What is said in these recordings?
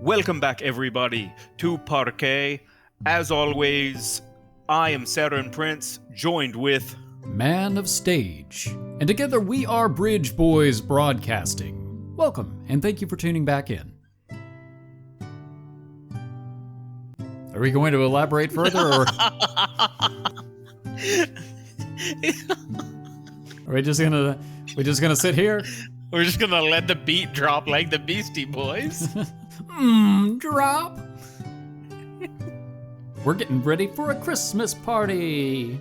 Welcome back, everybody, to Parquet. As always, I am Saturn Prince, joined with Man of Stage. And together we are Bridge Boys Broadcasting. Welcome, and thank you for tuning back in. Are we going to elaborate further, or are we just gonna sit here? We're just gonna let the beat drop like the Beastie Boys. Drop. We're getting ready for a Christmas party.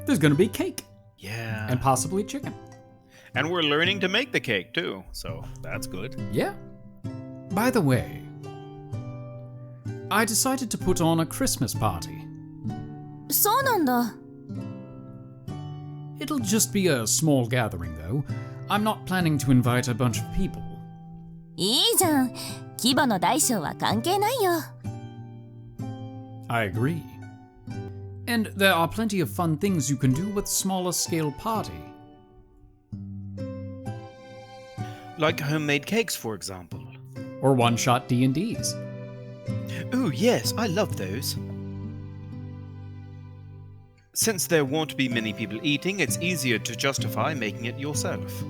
There's gonna be cake. Yeah. And possibly chicken. And we're learning to make the cake too, so that's good. Yeah. By the way, I decided to put on a Christmas party. そうなんだ。 It'll just be a small gathering, though. I'm not planning to invite a bunch of people. いいじゃん。規模の大小は関係ないよ。 I agree. And there are plenty of fun things you can do with a smaller scale party. Like homemade cakes, for example. Or one-shot D&Ds. Oh yes, I love those. Since there won't be many people eating, it's easier to justify making it yourself.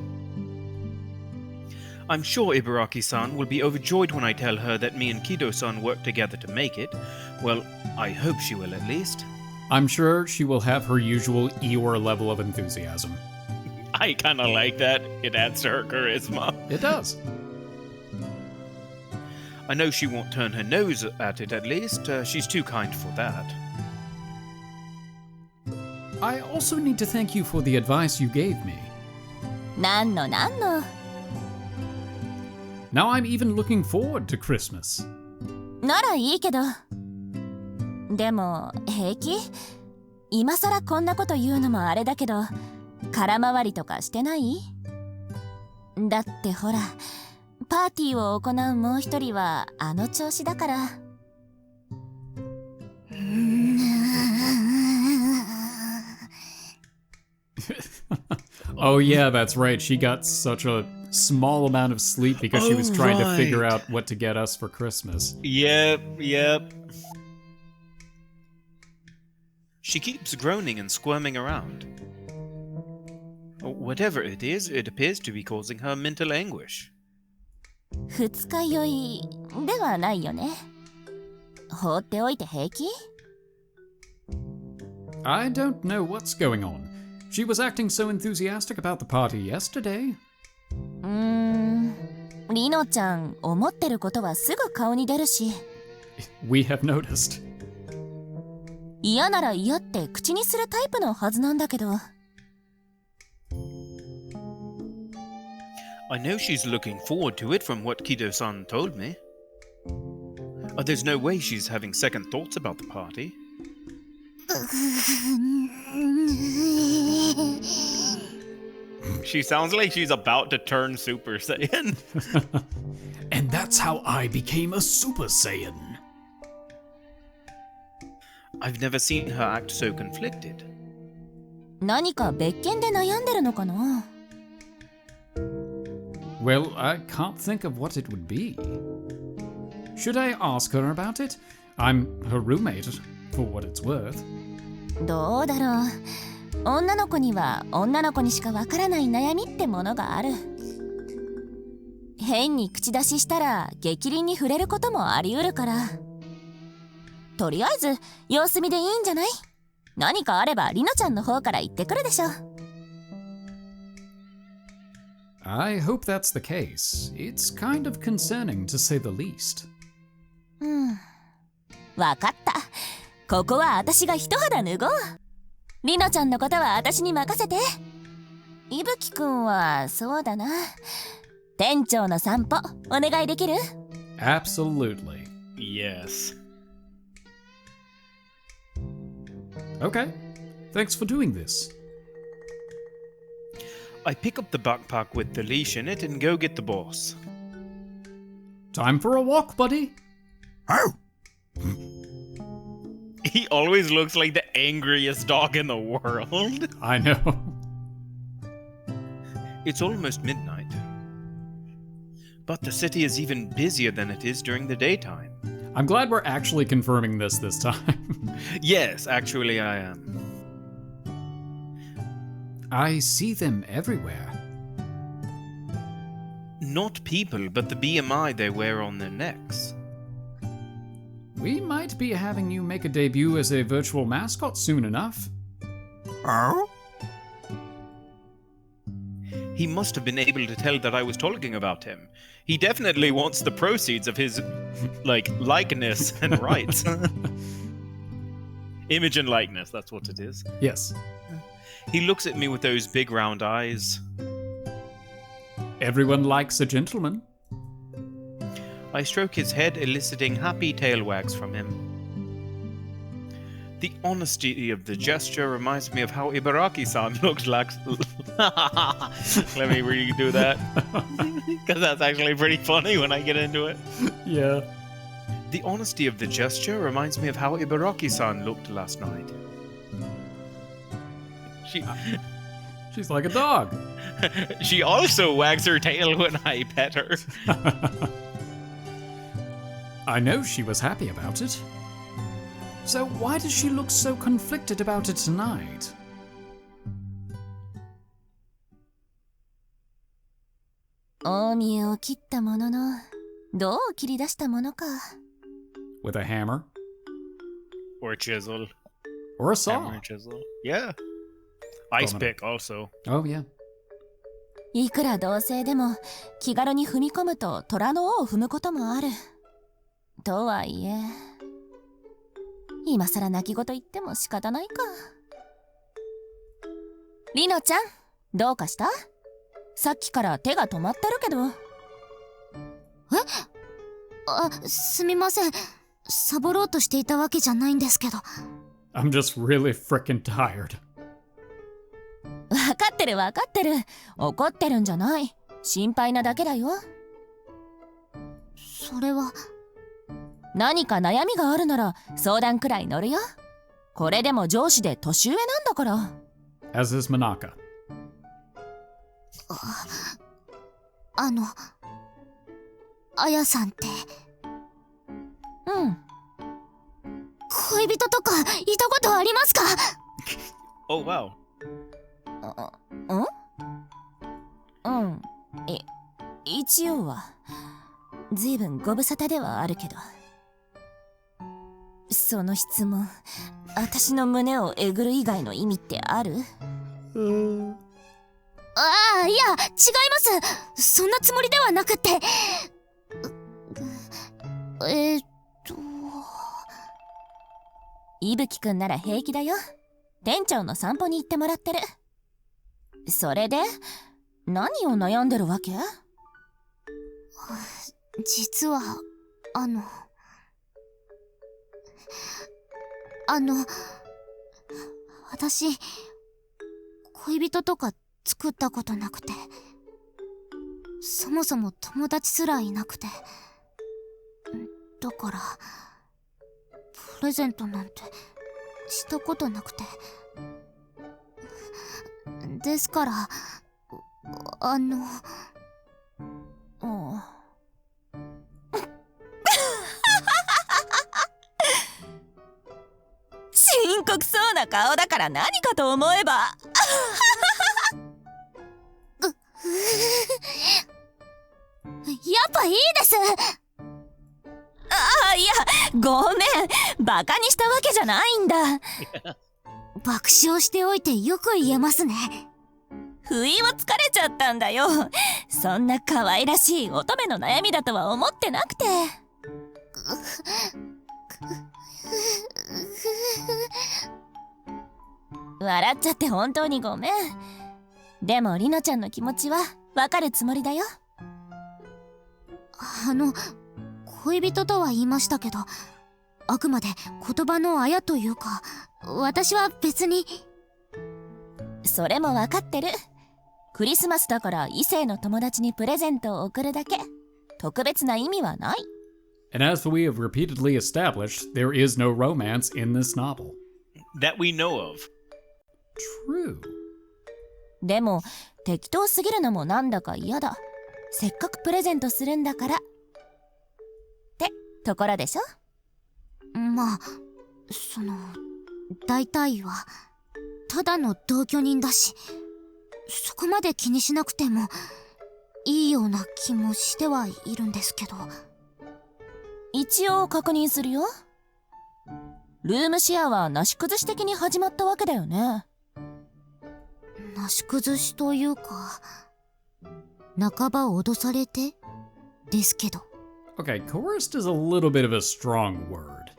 I'm sure Ibaraki-san will be overjoyed when I tell her that me and Kido-san worked together to make it. Well, I hope she will at least. I'm sure she will have her usual Eeyore level of enthusiasm. I kinda like that. It adds to her charisma. It does. I know she won't turn her nose at it at least. She's too kind for that. I also need to thank you for the advice you gave me. なんのなんの。 Now I'm even looking forward to Christmas. ならいいけど。でも、平気？今さらこんなこと言うのもあれだけど、空回りとかしてない？だってほら、パーティーを行うもう一人はあの調子だから。Oh yeah, that's right. She got such a small amount of sleep because she was trying to figure out what to get us for Christmas. Yep. She keeps groaning and squirming around. Whatever it is, it appears to be causing her mental anguish. 二日酔いではないよね。放っておいて平気？ I don't know what's going on. She was acting so enthusiastic about the party yesterday. リノちゃん、思ってることはすぐ顔に出るし。We have noticed. 嫌なら嫌って口にするタイプのはずなんだけど。I know she's looking forward to it from what Kido-san told me. There's no way she's having second thoughts about the party. She sounds like she's about to turn Super Saiyan. And that's how I became a Super Saiyan. I've never seen her act so conflicted. 何か別件で悩んでるのかな？ Well, I can't think of what it would be. Should I ask her about it? I'm her roommate, for what it's worth. どうだろう。女の子には女の子にしかわからない悩みってものがある。変に口出ししたら逆鱗に触れることもあり得るから。とりあえず様子見でいいんじゃない？何かあればリノちゃんの方から言ってくるでしょ。I hope that's the case. It's kind of concerning, to say the least. わかった。ここは私が一肌脱ごう。リノちゃんのことは私に任せて。いぶきくんはそうだな。店長の散歩お願いできる？ Absolutely. Yes. Okay. Thanks for doing this. I pick up the backpack with the leash in it and go get the boss. Time for a walk, buddy. He always looks like the angriest dog in the world. I know. It's almost midnight. But the city is even busier than it is during the daytime. I'm glad we're actually confirming this time. Yes, actually I am. I see them everywhere. Not people, but the BMI they wear on their necks. We might be having you make a debut as a virtual mascot soon enough. Oh? He must have been able to tell that I was talking about him. He definitely wants the proceeds of his, likeness and rights. Image and likeness, that's what it is. Yes. He looks at me with those big round eyes. Everyone likes a gentleman. I stroke his head, eliciting happy tail wags from him. The honesty of the gesture reminds me of how Ibaraki-san looked like... Let me redo that. Because that's actually pretty funny when I get into it. Yeah. The honesty of the gesture reminds me of how Ibaraki-san looked last night. She's like a dog. She also wags her tail when I pet her. I know she was happy about it. So why does she look so conflicted about it tonight? Omiを切ったものの、どう切り出したものか。With a hammer? Or a chisel. Or a saw? Hammer and chisel. Yeah. Ice pick also. Oh, yeah. いくら同性でも気軽に踏み込むと虎の尾を踏むこともある。とはいえ、今さら泣き言言っても仕方ないか。リノちゃん、どうかした？さっきから手が止まってるけど。すみません。サボろうとしていたわけじゃないんですけど。I'm just really frickin' tired. わかってるわかってる。怒ってるんじゃない。心配なだけだよ。それは。何か悩みがあるなら相談くらい乗るよ。これでも上司で年上なんだから。As is Manaka. あやさんって。うん。恋人とかいたことありますか？ Oh, wow. うん。一応は。ずいぶんご無沙汰ではあるけど。その質問、私の胸をえぐる以外の意味ってある？いや、違います。そんなつもりではなくて。いぶきくんなら平気だよ。店長の散歩に行ってもらってる。それで、何を悩んでるわけ？実は、私、恋人とか作ったことなくて、そもそも友達すらいなくて、だから、プレゼントなんてしたことなくて。ですから、深刻そうな顔だから何かと思えば。やっぱいいです。いや、ごめん。バカにしたわけじゃないんだ。爆笑しておいてよく言えますね。不意をつかれちゃったんだよ。そんな可愛らしい乙女の悩みだとは思ってなくて。笑っちゃって本当にごめん。でもリノちゃんの気持ちはわかるつもりだよ。恋人とは言いましたけど、あくまで言葉のあやというか、私は別に。それもわかってる。クリスマスだから異性の友達にプレゼントを贈るだけ。特別な意味はない。And as we have repeatedly established, there is no romance in this novel. That we know of. True. でも適当すぎるのもなんだか嫌だ。せっかくプレゼントするんだからってところでしょ。まあ大体はただの同居人だし、そこまで気にしなくてもいいような気もしてはいるんですけど。一応確認するよ。ルームシェアはなし崩し的に始まったわけだよね。なし崩しというか、半ば脅されてですけど。Okay, coerced is a little bit of a strong word.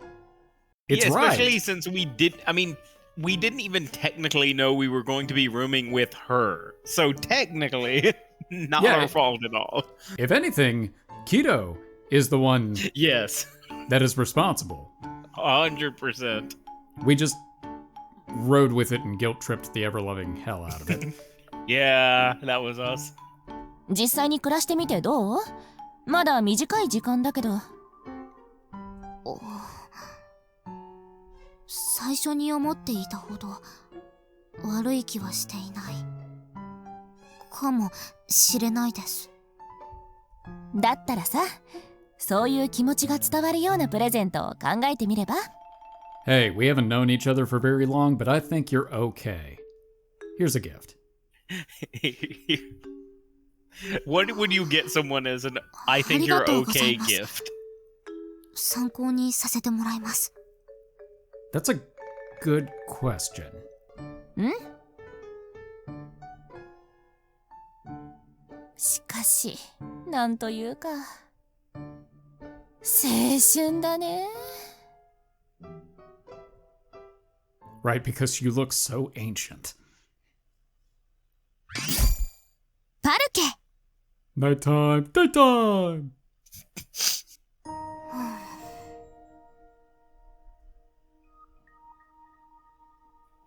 It's yeah, especially right. since we didn't even technically know we were going to be rooming with her. So technically, not Yeah. our fault at all. If anything, Kido is the one Yes, that is responsible. 100%. We just rode with it and guilt-tripped the ever-loving hell out of it. Yeah, that was us. 実際に暮らしてみてどう？まだ短い時間だけど。最初に思っていたほど悪い気はしていないかもしれないです。だったらさ、そういう気持ちが伝わるようなプレゼントを考えてみれば？ Hey, we haven't known each other for very long, but I think you're okay. Here's a gift. What would you get someone as an I think you're okay gift? 参考にさせてもらいます。That's a good question. しかし、なんというか、青春だね。Right, because you look so ancient. パルケ。 Nighttime, daytime!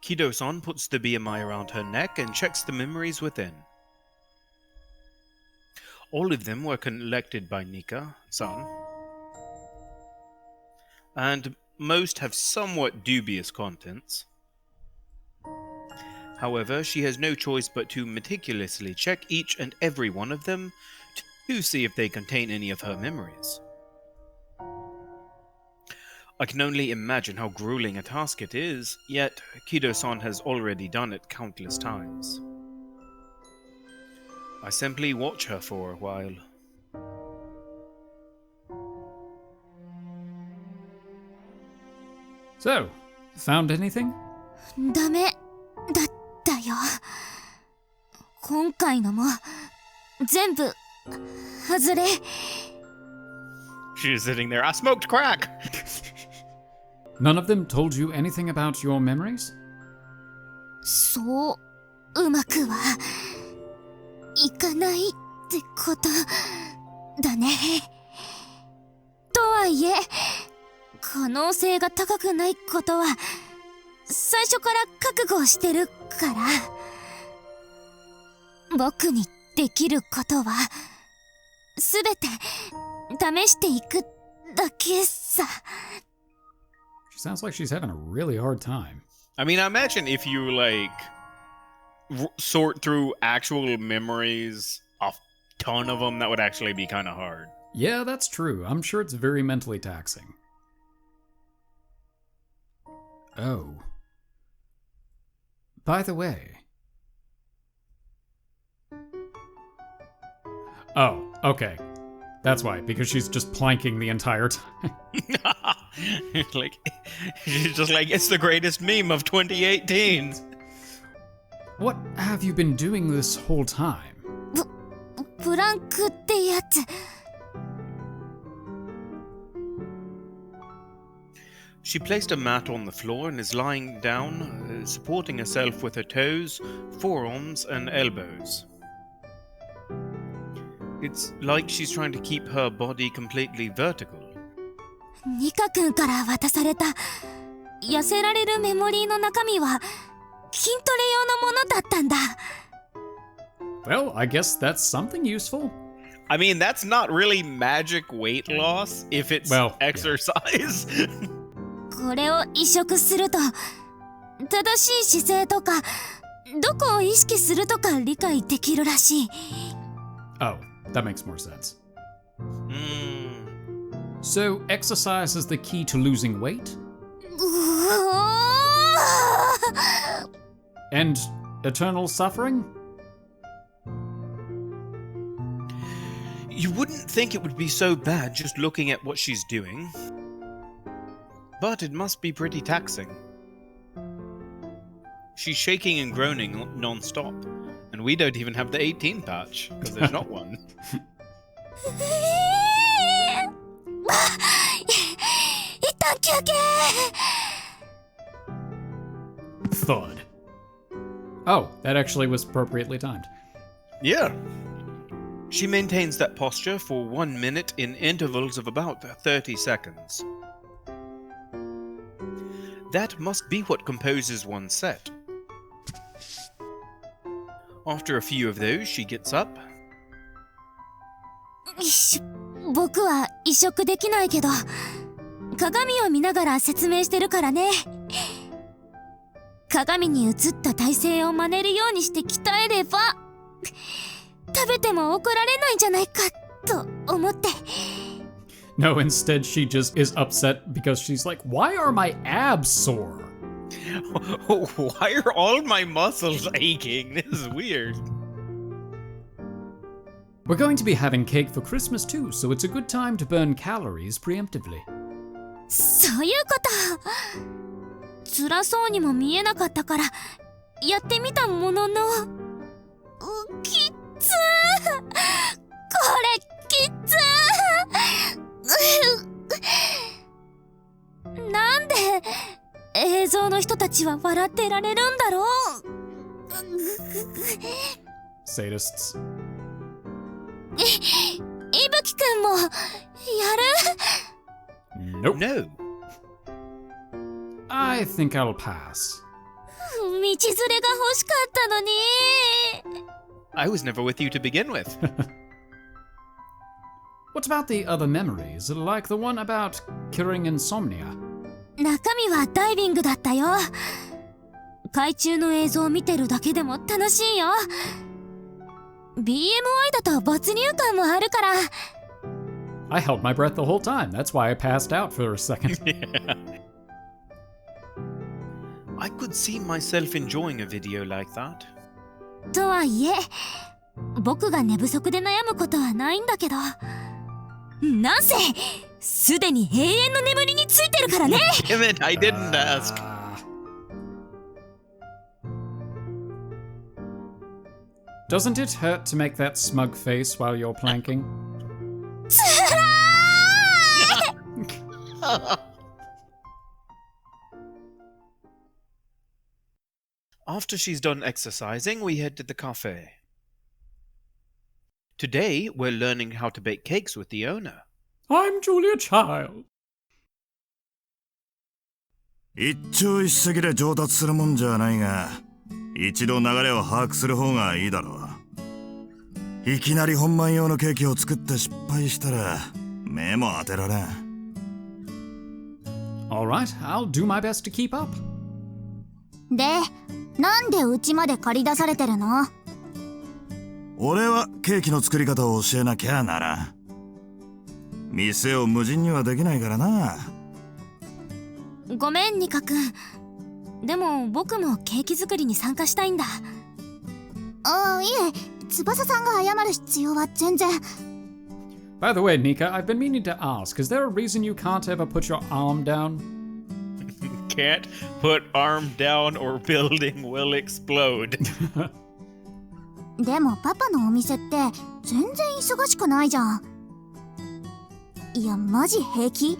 Kido-san puts the BMI around her neck and checks the memories within. All of them were collected by Nika-san, and most have somewhat dubious contents. However, she has no choice but to meticulously check each and every one of them to see if they contain any of her memories. I can only imagine how grueling a task it is, yet Kido-san has already done it countless times. I simply watch her for a while. So, found anything? ダメだったよ。今回のも全部外れ。 She's sitting there. I smoked crack! None of them told you anything about your memories? そううまくはいかないってことだね。とはいえ可能性が高くないことは最初から覚悟してるから、僕にできることはすべて試していくだけさ。 She sounds like she's having a really hard time. I mean, I imagine if you, sort through actual memories, a ton of them, that would actually be kind of hard. Yeah, that's true. I'm sure it's very mentally taxing. Oh. By the way. Oh, okay. That's why, because she's just planking the entire time. She's just like, it's the greatest meme of 2018. What have you been doing this whole time? ブランクってやつ。She placed a mat on the floor and is lying down, supporting herself with her toes, forearms, and elbows. It's like she's trying to keep her body completely vertical. ニカ君から渡された痩せられるメモリーの中身は筋トレ用のものだったんだ。 Well, I guess that's something useful. I mean, that's not really magic weight loss if it's exercise. これを移植すると正しい姿勢とかどこを意識するとか理解できるらしい。Oh, that makes more sense. Mm. So, exercise is the key to losing weight? And eternal suffering? You wouldn't think it would be so bad just looking at what she's doing. But it must be pretty taxing. She's shaking and groaning non-stop. And we don't even have the 18 patch, because there's not one. Thud. Oh, that actually was appropriately timed. Yeah. She maintains that posture for 1 minute in intervals of about 30 seconds. That must be what composes one set. After a few of those, she gets up. 僕は移植できないけど、鏡を見ながら説明してるからね。鏡に映った体勢を真似るようにして鍛えれば、食べても怒られないんじゃないかと思って。No, instead she just is upset because she's like, why are my abs sore? Why are all my muscles aching? This is weird. We're going to be having cake for Christmas too, so it's a good time to burn calories preemptively. そういうこと。辛そうにも見えなかったからやってみたものの、きっつー。これきっつー。なんで映像の人たちは笑ってられるんだろう。Sadists. いぶきくんもやる？ Nope. No. I think I'll pass. 道連れが欲しかったのに。I was never with you to begin with. What about the other memories, like the one about curing insomnia? 中身はダイビングだったよ。海中の映像を見てるだけでも楽しいよ。BMI だと没入感もあるから。I held my breath the whole time. That's why I passed out for a second. Yeah. I could see myself enjoying a video like that. とはいえ、僕が寝不足で悩むことはないんだけど、なんせすでに永遠の眠りについてるからね。Damn it, I didn't ask. Doesn't it hurt to make that smug face while you're planking? つらーい。After she's done exercising, we head to the cafe. Today, we're learning how to bake cakes with the owner. I'm Julia Child. 一朝一夕で上達するもんじゃないが、一度流れを把握する方がいいだろう。いきなり本番用のケーキを作って失敗したら目も当てられん。Alright, I'll do my best to keep up. で、なんでうちまで借り出されてるの？俺はケーキの作り方を教えなきゃならん。店を無人にはできないからな。ごめんニカ君。でも僕もケーキ作りに参加したいんだ。ああ、いえ、翼さんが謝る必要は全然。By the way, Nika, I've been meaning to ask, is there a reason you can't ever put your arm down? Can't put arm down or building will explode. でもパパのお店って全然忙しくないじゃん。いや、マジ平気？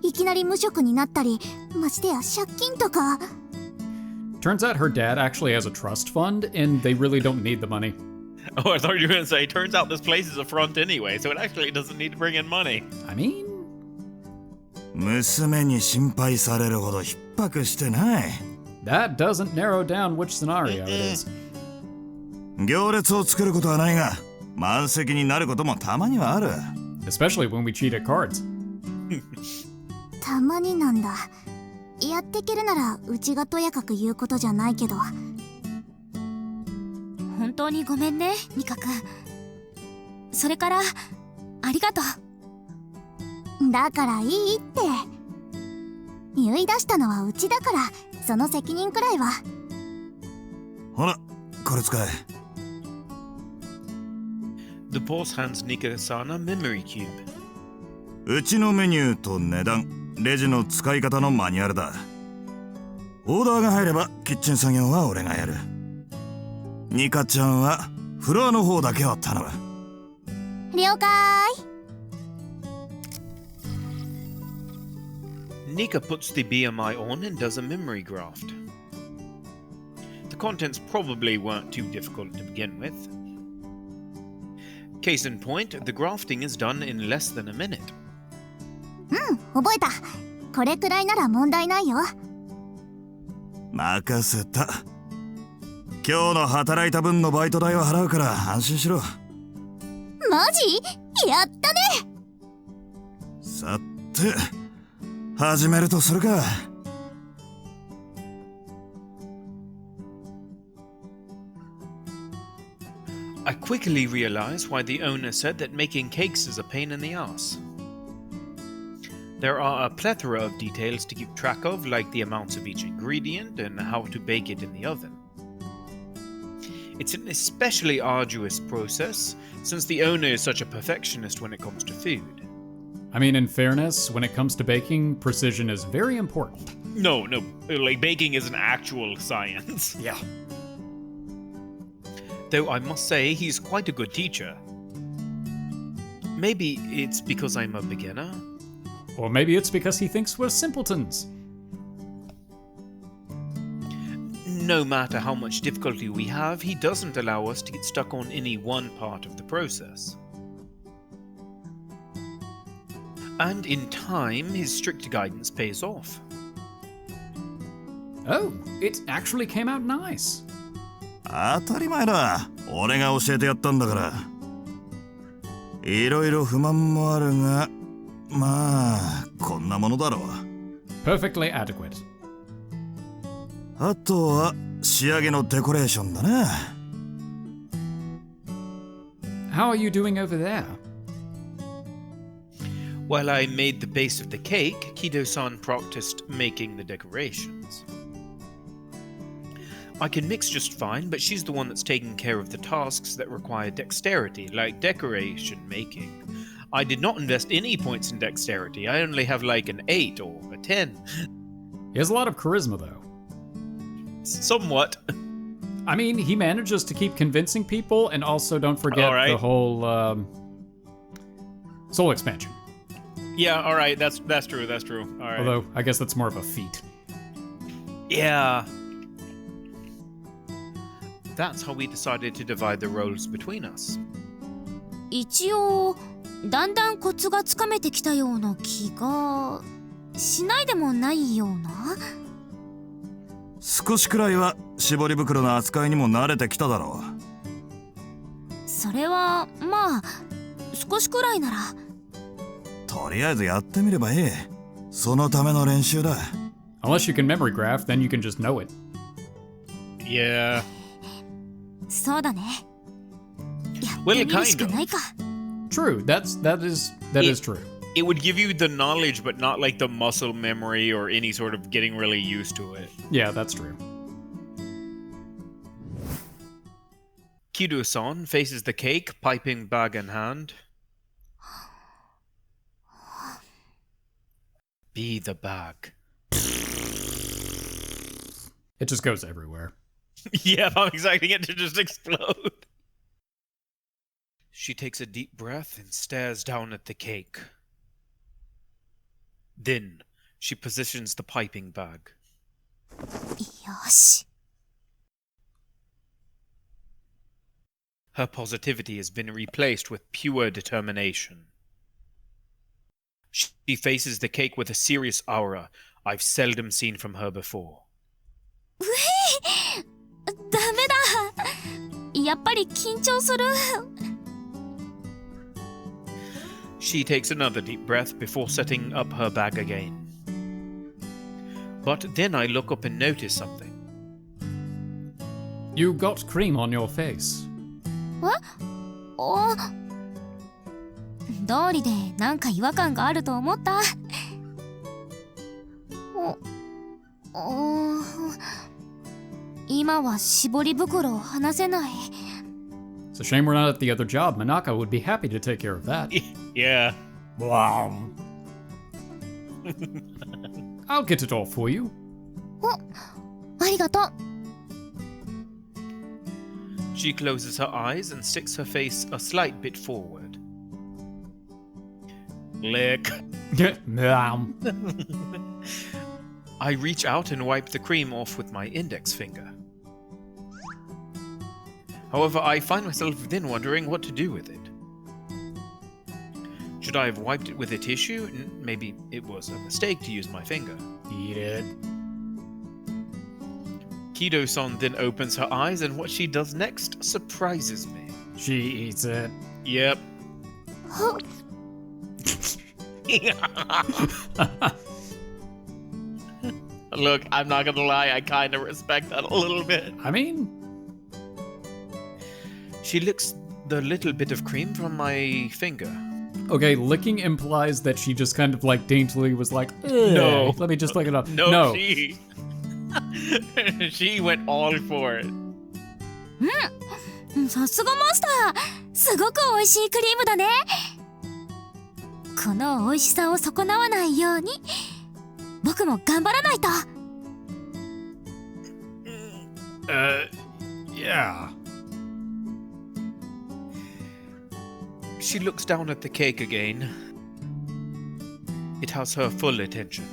いきなり無職になったり、ましてや借金とか。Turns out her dad actually has a trust fund, and they really don't need the money. Oh, I thought you were going to say, turns out this place is a front anyway, so it actually doesn't need to bring in money. I mean... 娘に心配されるほど逼迫してない。That doesn't narrow down which scenario it is. 行列を作ることはないが、満席になることもたまにはある。Especially when we cheat at cards. たまになんだ。やっていけるならうちがとやかく言うことじゃないけど。本当にごめんね、ニカ君。それからありがとう。だからいいって。言い出したのはうちだから、その責任くらいは。ほら、これ使え。The boss hands Nika-san a memory cube. うちのメニューと値段、レジの使い方のマニュアルだ。オーダーが入ればキッチン作業は俺がやる。ニカちゃんはフロアの方だけを頼む。了解。Nika puts the BMI on and does a memory graft. The contents probably weren't too difficult to begin with. Case in point, the grafting is done in less than a minute. 覚えた。これくらいなら問題ないよ。任せた。今日の働いた分のバイト代は払うから安心しろ。マジ？やったね。さて、始めるとするか。I quickly realize why the owner said that making cakes is a pain in the ass. There are a plethora of details to keep track of, like the amounts of each ingredient and how to bake it in the oven. It's an especially arduous process, since the owner is such a perfectionist when it comes to food. I mean, in fairness, when it comes to baking, precision is very important. No, like baking is an actual science. Yeah. Though I must say, he's quite a good teacher. Maybe it's because I'm a beginner? Or maybe it's because he thinks we're simpletons. No matter how much difficulty we have, he doesn't allow us to get stuck on any one part of the process. And in time, his strict guidance pays off. Oh, it actually came out nice. 当たり前だ。俺が教えてやったんだから。いろいろ不満もあるが、まあこんなものだろう。 Perfectly adequate. あとは仕上げのデコレーションだな。How are you doing over there? While I made the base of the cake, Kido-san practiced making the decorations. I can mix just fine, but she's the one that's taking care of the tasks that require dexterity, like decoration making. I did not invest any points in dexterity. I only have like an 8 or a 10. He has a lot of charisma, though. Somewhat. I mean, he manages to keep convincing people, and also don't forget the whole soul expansion. Yeah, alright, that's true, Alright. Although, I guess that's more of a feat. Yeah. That's how we decided to divide the roles between us. 一応だんだんコツがつかめてきたような気がしないでもないような。少しくらいは絞り袋の扱いにも慣れてきただろう。それはまあ少しくらいなら。とりあえずやってみればいい。そのための練習だ。Unless you can memory graph, then you can just know it. Yeah. そうだね。やっ Well, てみるし kind か of. ないか。True, that is true. It would give you the knowledge, but not like the muscle memory or any sort of getting really used to it. Yeah, that's true. Kido-san faces the cake, piping bag in hand. Be the bag. It just goes everywhere. Yeah, I'm expecting it to just explode. She takes a deep breath and stares down at the cake. Then, she positions the piping bag. よし。 Her positivity has been replaced with pure determination. She faces the cake with a serious aura I've seldom seen from her before. ダメだ。やっぱり緊張する。She takes another deep breath before setting up her bag again. But then I look up and notice something. You got cream on your face. え？あ、道理でなんか違和感があると思った。今は絞り袋を離せない。 It's a shame we're not at the other job. Manaka would be happy to take care of that. Yeah. I'll get it all for you. ありがとう。 She closes her eyes and sticks her face a slight bit forward. Lick. I reach out and wipe the cream off with my index finger. However, I find myself then wondering what to do with it. Should I have wiped it with a tissue? Maybe it was a mistake to use my finger. Eat it. Kido-san then opens her eyes, and what she does next surprises me. She eats it. Yep. Look, I'm not gonna lie, I kinda respect that a little bit. I mean, She licks the little bit of cream from my finger. okay, licking implies that she just kind of like daintily was like, No. let me just lick it up. No, she... she went all for it. さすがマスター、すごく美味しいクリームだね。この美味しさを損なわないように僕も頑張らないと。 Yeah. She looks down at the cake again. It has her full attention.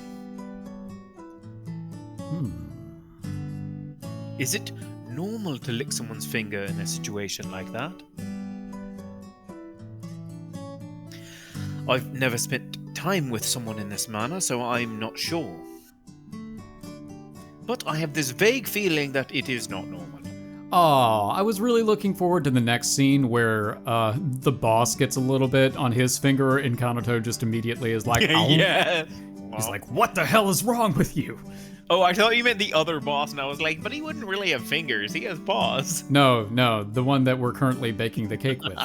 Is it normal to lick someone's finger in a situation like that? I've never spent time with someone in this manner, so I'm not sure. But I have this vague feeling that it is not normal. Oh, I was really looking forward to the next scene where the boss gets a little bit on his finger and Kanato just immediately is like, "Ow." Yeah. He's like, what the hell is wrong with you? Oh, I thought you meant the other boss, and I was like, but he wouldn't really have fingers. He has paws. No, the one that we're currently baking the cake with.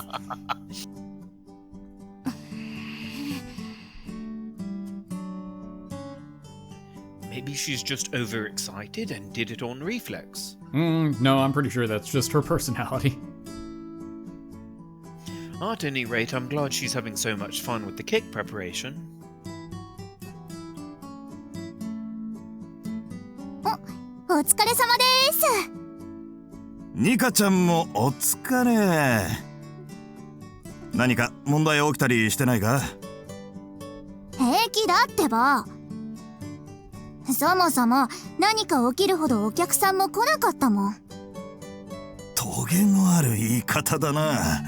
Maybe she's just overexcited and did it on reflex. No, I'm pretty sure that's just her personality. At any rate, I'm glad she's having so much fun with the cake preparation. お疲れ様です。ニカちゃんもお疲れ。何か問題起きたりしてないか？平気だってば。そもそも何か起きるほどお客さんも来なかったもん。トゲのある言い方だな。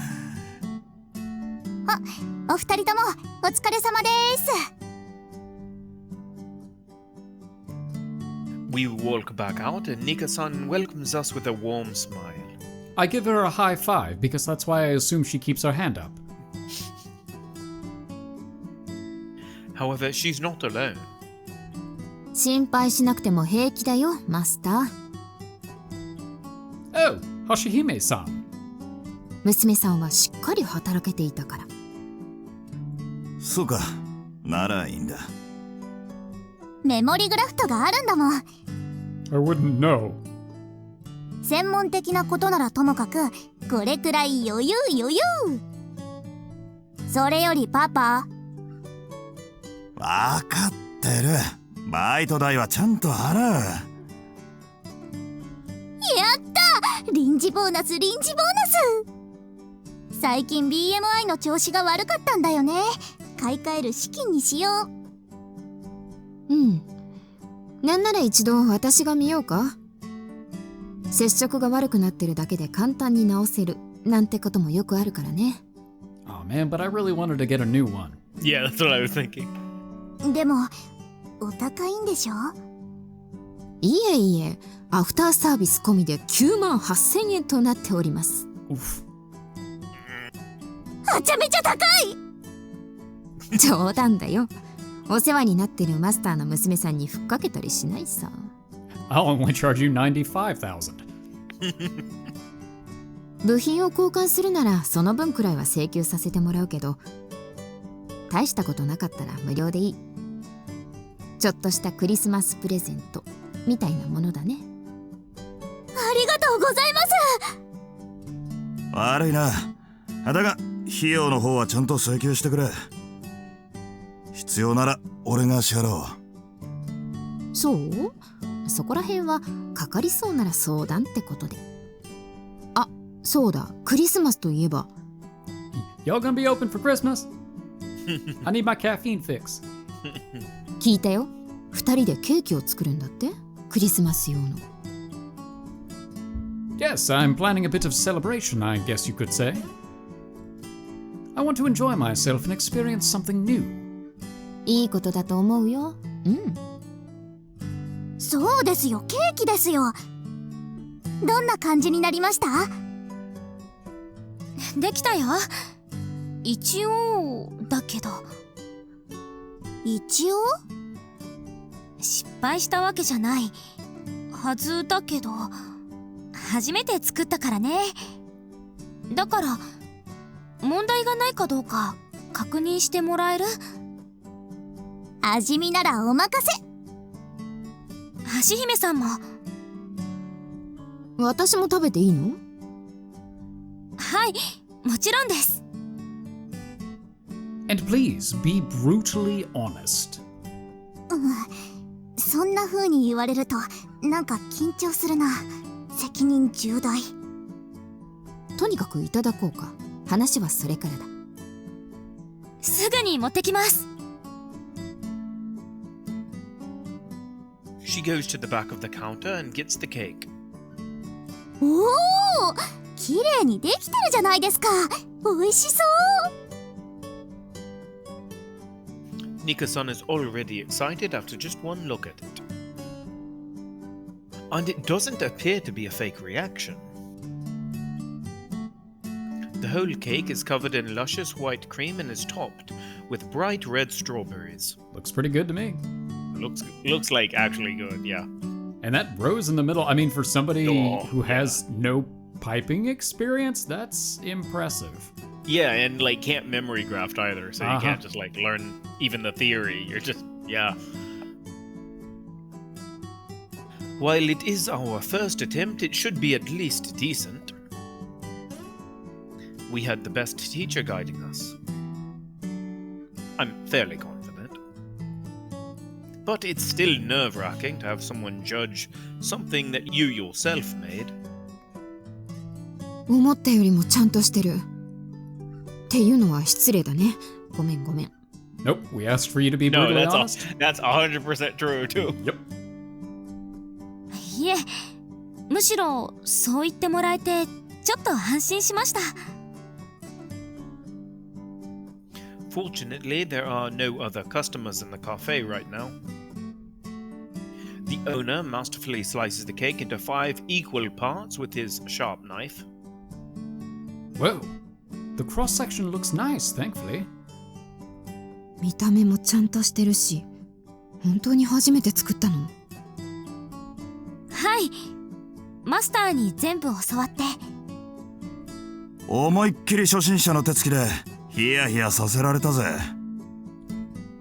お二人ともお疲れ様です。 We walk back out, and Nika-san welcomes us with a warm smile. I give her a high five because that's why I assume she keeps her hand up. However, she's not alone. 心配しなくても平気だよ、マスター。 Oh, Hashihime-san. 娘さんはしっかり働けていたから。そうか、ならいいんだ。メモリグラフトがあるんだもん。 I wouldn't know. 専門的なことならともかくこれくらい余裕。それよりパパ。わかってる。バイト代はちゃんと払う。やった臨時ボーナス。最近 BMI の調子が悪かったんだよね。買い替える資金にしよう。うん。なんなら一度私が見ようか。接触が悪くなってるだけで簡単に直せるなんてこともよくあるからね。Oh man, but I really wanted to get a new one. Yeah, that's what I was thinking. でもお高いんでしょ？いえ、アフターサービス込みで98,000円となっております。Oof. はちゃめちゃ高い。冗談だよ。お世話になってるマスターの娘さんにふっかけたりしないさ。I'll only charge you 95,000. 部品を交換するならその分くらいは請求させてもらうけど、大したことなかったら無料でいい。ちょっとしたクリスマスプレゼントみたいなものだね。ありがとうございます。悪いな。だが費用の方はちゃんと請求してくれ。必要なら俺が支払おう。そう？そこら辺はかかりそうなら相談ってことで。あ、そうだ、クリスマスといえば。Y'all gonna be open for Christmas? I need my caffeine fix. 聞いたよ。2人でケーキを作るんだって、クリスマス用の。Yes, I'm planning a bit of celebration, I guess you could say. I want to enjoy myself and experience something new. いいことだと思うよ。うん。そうですよ、ケーキですよ。どんな感じになりました？できたよ。一応だけど。一応？失敗したわけじゃないはずだけど、初めて作ったからね。だから問題がないかどうか確認してもらえる？味見ならお任せ。橋姫さんも。私も食べていいの？はい、もちろんです。And please be brutally honest. そんな風に言われるとなんか緊張するな。責任重大。とにかくいただこうか。話はそれからだ。すぐに持ってきます。She goes to the back of the counter and gets the cake. おお、綺麗にできてるじゃないですか。美味しそう。Nika-san is already excited after just one look at it. And it doesn't appear to be a fake reaction. The whole cake is covered in luscious white cream and is topped with bright red strawberries. Looks pretty good to me. Looks like actually good, yeah. And that rose in the middle, I mean, for somebody who yeah. has no piping experience, that's impressive. Yeah, and like can't memory graft either, so you can't just like learn even the theory. You're just, yeah. While it is our first attempt, it should be at least decent. We had the best teacher guiding us. I'm fairly confident. But it's still nerve-wracking to have someone judge something that you yourself made. 思ったよりもちゃんとしてる。っていうのは失礼だね。ごめんごめん。Nope, we asked for you to be No, brutally that's honest. that's 100% true too. Yep. いえ、むしろそう言ってもらえてちょっと安心しました。Fortunately, there are no other customers in the cafe right now. The owner masterfully slices the cake into 5 equal parts with his sharp knife. Whoa. The cross-section looks nice, thankfully. 見た目もちゃんとしてるし、本当に初めて作ったの？はい、マスターに全部教わって。思いっきり初心者の手つきでヒヤヒヤさせられたぜ。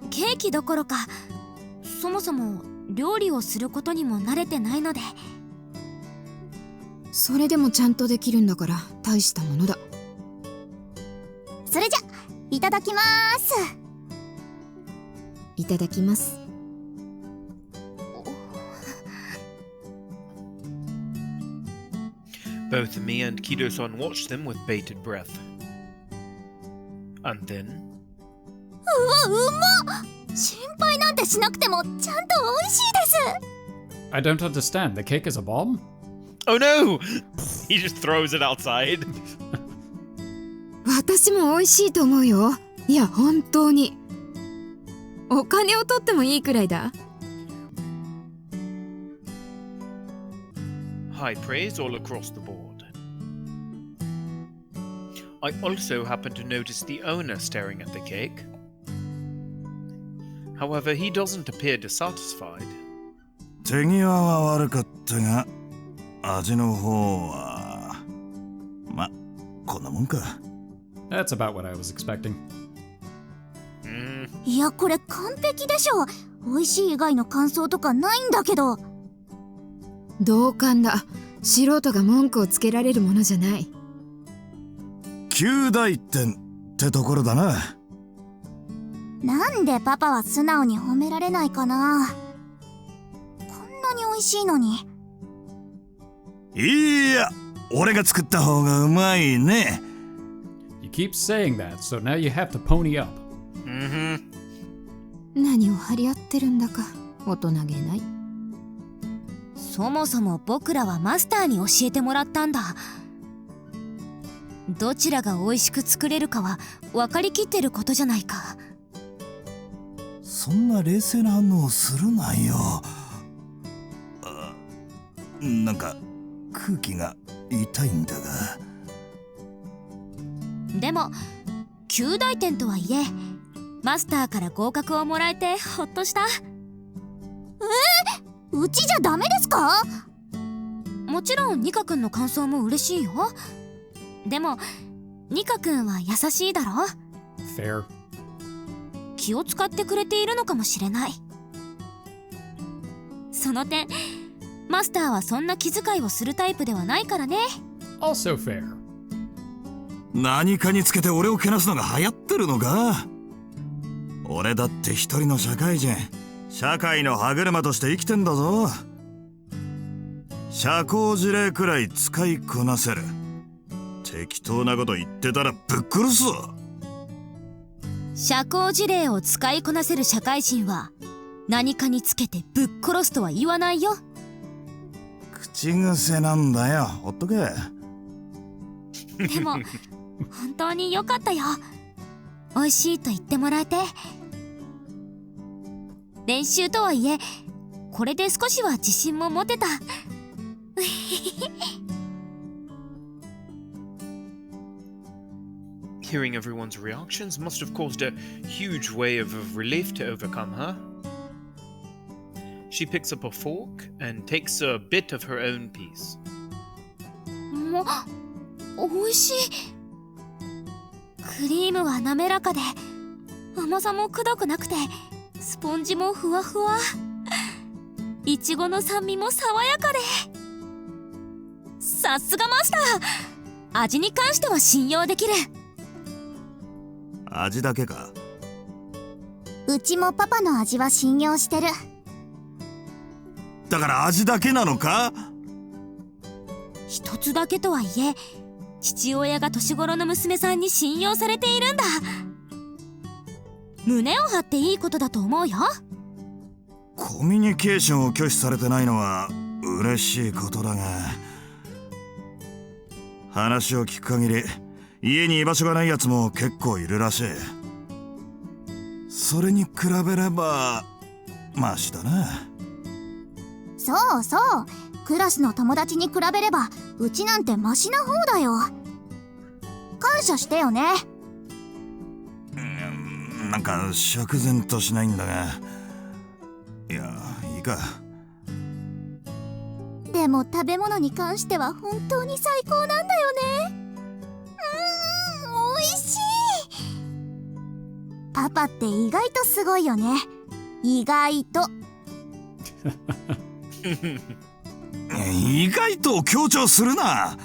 ケーキどころか、そもそも料理をすることにも慣れてないので。それでもちゃんとできるんだから大したものだ。それじゃいただきます。いただきます。Both me and Kido-san watched them with bated breath. And then... うわ、うまっ。心配なんてしなくてもちゃんと美味しいです。 I don't understand. The cake is a bomb? Oh no! He just throws it outside. 私も美味しいと思うよ。いや、本当に。お金を取ってもいいくらいだ。High praise all across the board. I also happened to notice the owner staring at the cake. However, he doesn't appear dissatisfied. 手際は悪かったが、味の方はま、こんなもんか。That's about what I was expecting. いやこれ完璧でしょ。美味しい以外の感想とかないんだけど。同感だ。素人が文句をつけられるものじゃない。9大点ってところだな。なんでパパは素直に褒められないかな。こんなに美味しいのに。いや、俺が作った方がうまいね。You keep saying that, so now you have to pony up. Mm-hmm. 何を張り合ってるんだか大人げない。そもそも僕らはマスターに教えてもらったんだ。どちらが美味しく作れるかは分かりきってることじゃないか。そんな冷静な反応をするなよ。なんか空気が痛いんだが。でも9大点とはいえマスターから合格をもらえてほっとした。うちじゃダメですか？もちろんニカ君の感想も嬉しいよ。でもニカ君は優しいだろ。 Fair. 気を使ってくれているのかもしれない。その点マスターはそんな気遣いをするタイプではないからね。 Also fair. 何かにつけて俺をけなすのが流行ってるのか？俺だって一人の社会人、社会の歯車として生きてんだぞ。社交辞令くらい使いこなせる。適当なこと言ってたらぶっ殺すぞ。社交辞令を使いこなせる社会人は何かにつけてぶっ殺すとは言わないよ。口癖なんだよ、ほっとけ。でも本当に良かったよ。美味しいと言ってもらえて。練習とはいえこれで少しは自信も持てた。Hearing everyone's reactions must have caused a huge wave of relief to overcome her. She picks up a fork and takes a bit of her own piece. 美味しい。クリームは滑らかで甘さもくどくなくてスポンジもふわふわ。いちごの酸味も爽やかで。さすがマスター。味に関しては信用できる。味だけか？うちもパパの味は信用してる。だから味だけなのか？一つだけとはいえ父親が年頃の娘さんに信用されているんだ。胸を張っていいことだと思うよ。コミュニケーションを拒否されてないのは嬉しいことだが、話を聞く限り家に居場所がないやつも結構いるらしい。それに比べればマシだな。そうそう、クラスの友達に比べればうちなんてマシな方だよ。感謝してよね。なんか釈然としないんだが、いや、いいか。でも食べ物に関しては本当に最高なんだよね。美味しい。パパって意外とすごいよね。意外と。意外と強調するな。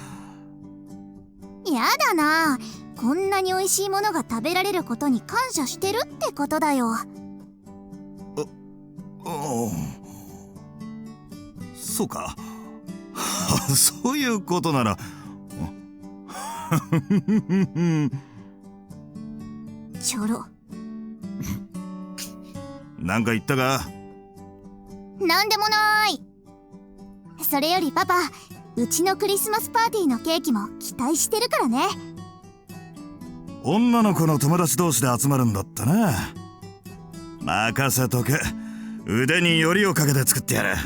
やだな。こんなに美味しいものが食べられることに感謝してるってことだよ。そうか。そういうことなら。ちょろ。なんか言ったか？なんでもない。それよりパパ、うちのクリスマスパーティーのケーキも期待してるからね。女の子の友達同士で集まるんだったな。任せとけ。腕によりをかけて作ってやる。やっ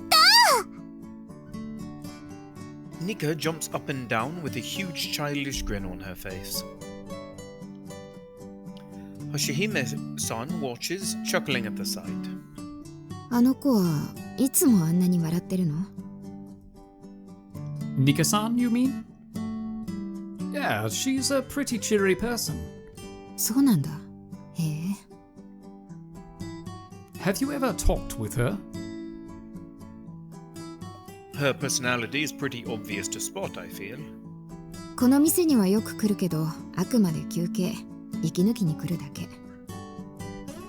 たー！ Nika jumps up and down with a huge childish grin on her face. Hoshihime-san watches, chuckling at the side. あの子はいつもあんなに笑ってるの？ Nika-san, you mean? Yeah, she's a pretty cheery person. そうなんだ。へえ。 Have you ever talked with her? Her personality is pretty obvious to spot, I feel. この店にはよく来るけど、あくまで休憩、息抜きに来るだけ。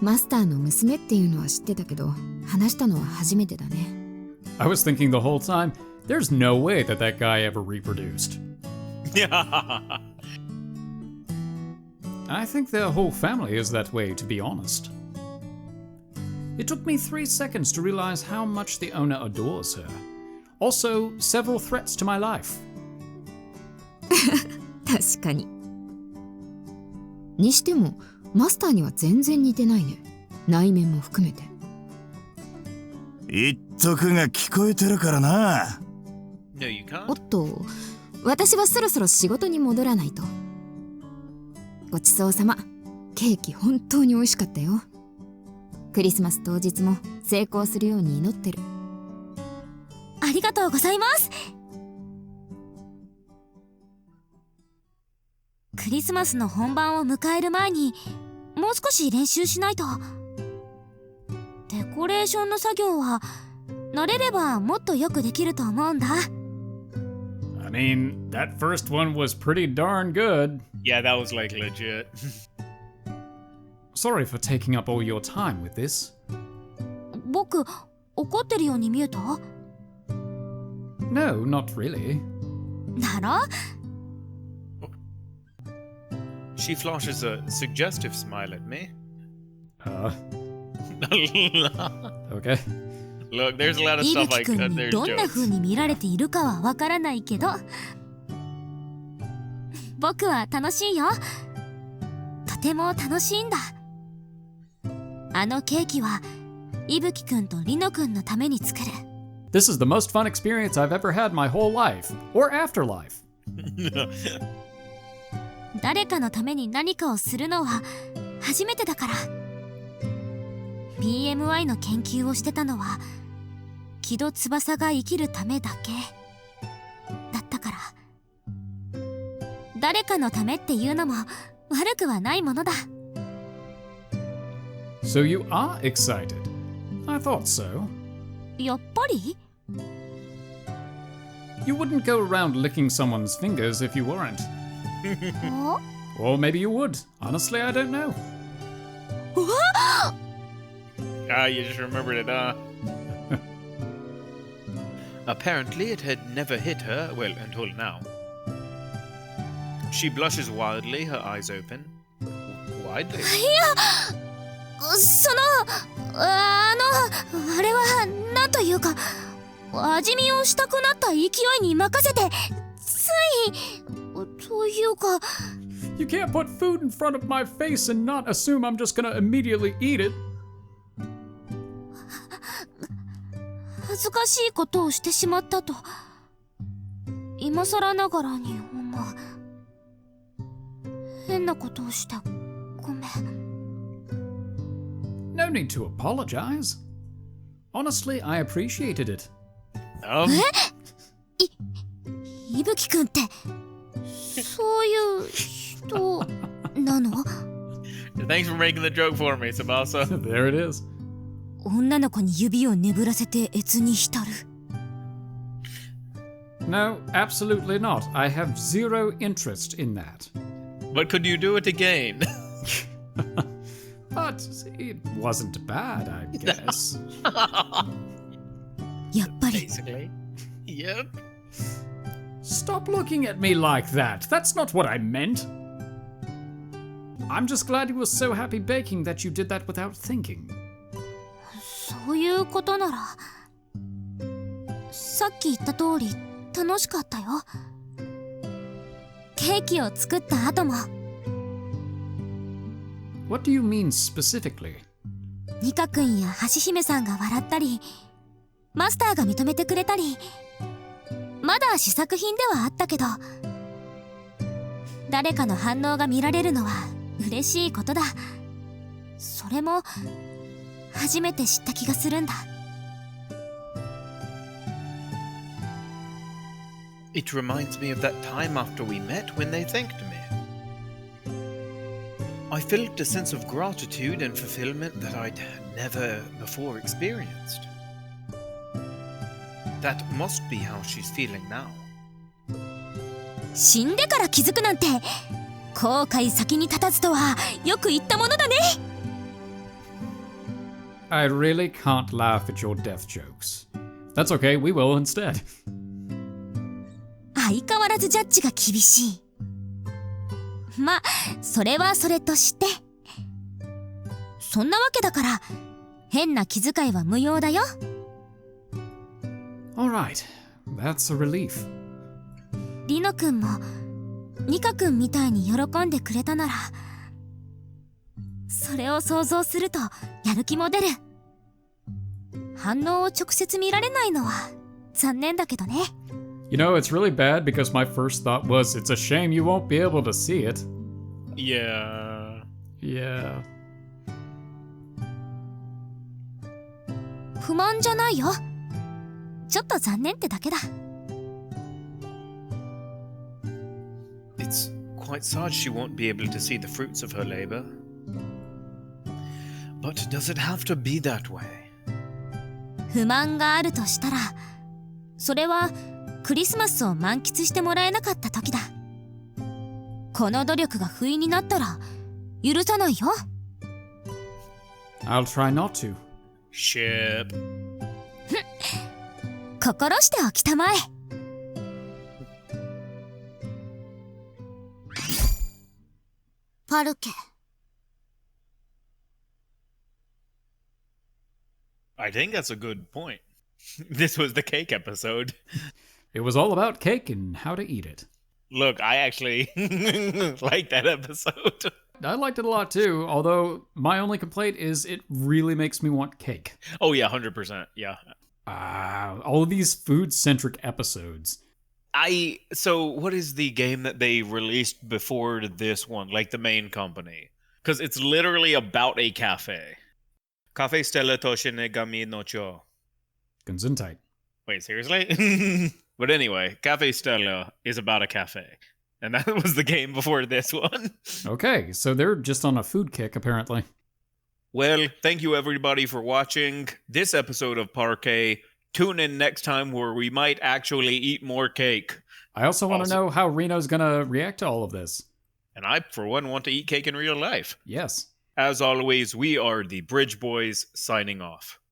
マスターの娘っていうのは知ってたけど、話したのは初めてだね。I was thinking the whole time, there's no way that guy ever reproduced. I think their whole family is that way, to be honest. It took me 3 seconds to realize how much the owner adores her. Also, several threats to my life. 確かに。にしても、マスターには全然似てないね。内面も含めて。言っとくが聞こえてるからな。No, you お can't. っと、私はそろそろ仕事に戻らないと。ごちそうさま。ケーキ本当に美味しかったよ。クリスマス当日も成功するように祈ってる。ありがとうございます。クリスマスの本番を迎える前にもう少し練習しないと。デコレーションの作業は慣れればもっとよくできると思うんだ。I mean, that first one was pretty darn good. Yeah, that was like legit. Sorry for taking up all your time with this. 僕怒ってるように見えた？ No, not really. だろ？ She flashes a suggestive smile at me. Okay. Look, there's a lot of 伊 stuff 吹 like くん that. に There's どんな jokes. 風に見られているかはわからないけど僕は楽しいよ。とても楽しいんだ。あのケーキは伊吹くんとリノくんのために作る。 This is the most fun experience I've ever had my whole life. Or afterlife. 誰かのために何かをするのは初めてだから。 BMI の研究をしてたのは木戸翼が生きるためだけだったから、誰かのためっていうのも悪くはないものだ。 So you are excited. I thought so. やっぱり？ You wouldn't go around licking someone's fingers if you weren't. お？ Or maybe you would. Honestly, I don't know. Ah, you just remembered it, Apparently, it had never hit her, well, until now. She blushes wildly, her eyes open. Widely? そのあれはなんというか味見をしたくなった勢いに任せてついというか You can't put food in front of my face and not assume I'm just gonna immediately eat it. 恥ずかしいことをしてしまったと今更ながらに思う。変なことをしてごめん。 No need to apologize. Honestly, I appreciated it. 伊吹くんってそういう人なの？ Thanks for making the joke for me, Sabasa. There it is. 女の子に指を眠らせて悦に浸る。 No, absolutely not. I have zero interest in that. But could you do it again? But it wasn't bad, I guess. やっぱり Basically. Yep. Stop looking at me like that. That's not what I meant. I'm just glad you were so happy baking that you did that without thinking. そういうことならさっき言った通り楽しかったよ。ケーキを作った後も What do you mean specifically? ニカくんや橋姫さんが笑ったりマスターが認めてくれたりまだ試作品ではあったけど誰かの反応が見られるのは嬉しいことだ。それも初めて知った気がするんだ。 It reminds me of that time after we met when they thanked me. I felt a sense of gratitude and fulfillment that I'd never before experienced. That must be how she's feeling now. 死んでから気づくなんて後悔先に立たずとはよく言ったものだね。 I really can't laugh at your death jokes. That's okay, we will instead. 相変わらずジャッジが厳しい。ま、それはそれとして。そんなわけだから変な気遣いは無用だよ。 Alright, that's a relief. リノくんもニカくんみたいに喜んでくれたなら、それを想像するとやる気も出る。反応を直接見られないのは残念だけどね。 You know, it's really bad because my first thought was, it's a shame you won't be able to see it. Yeah. Yeah. 不満じゃないよ。ちょっと残念ってだけだ。 It's quite sad she won't be able to see the fruits of her labor. But does it have to be that way? 不満があるとしたら、それはクリスマスを満喫してもらえなかった時だ。この努力が不意になったら許さないよ。 I'll try not to. Ship. 心しておきたまえ。パルケ。 I think that's a good point. This was the cake episode. It was all about cake and how to eat it. Look, I actually like that episode. I liked it a lot too, although my only complaint is it really makes me want cake. Oh yeah, 100%. Yeah. All of these food-centric episodes. So what is the game that they released before this one, like the main company? Because it's literally about a cafe. Cafe Stella Toshinegami no Cho. Gesundheit. Wait, seriously? But anyway, Cafe Stella is about a cafe. And that was the game before this one. Okay, so they're just on a food kick, apparently. Well, thank you everybody for watching this episode of Parquet. Tune in next time where we might actually eat more cake. I also want to know how Reno's gonna react to all of this. And I, for one, want to eat cake in real life. Yes. As always, we are the Bridge Boys signing off.